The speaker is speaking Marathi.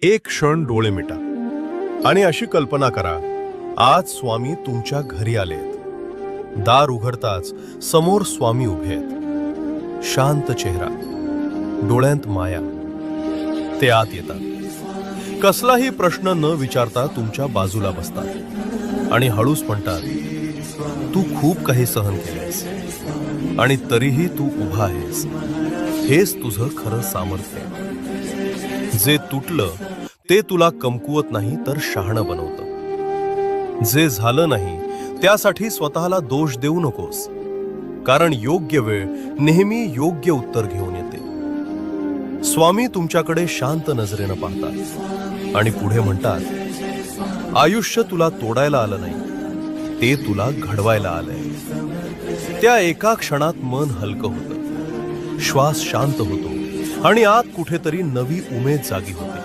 एक क्षण डोळे मिटा आणि अशी कल्पना करा, आज स्वामी तुमच्या घरी आलेत. दार उघडताच समोर स्वामी उभे आहेत. शांत चेहरा, डोळ्यांत माया. ते आत येतात. कसलाही प्रश्न न विचारता तुमच्या बाजूला बसतात आणि हळूच म्हणतात, तू खूप काही सहन केलेस आणि तरीही तू उभा आहेस. हेच तुझं खरं सामर्थ्य. जे तुटलं ते तुला कमकुवत नाही तर शहाणं बनवतं. जे झालं नाही त्यासाठी स्वतःला दोष देऊ नकोस, कारण योग्य वेळ नेहमी योग्य उत्तर घेऊन येते. स्वामी तुमच्याकडे शांत नजरेनं पाहतात आणि पुढे म्हणतात, आयुष्य तुला तोडायला आलं नाही, ते तुला घडवायला आलंय. त्या एका क्षणात मन हलकं होतं, श्वास शांत होतो आणि आत कुठेतरी नवी उमेद जागी होते.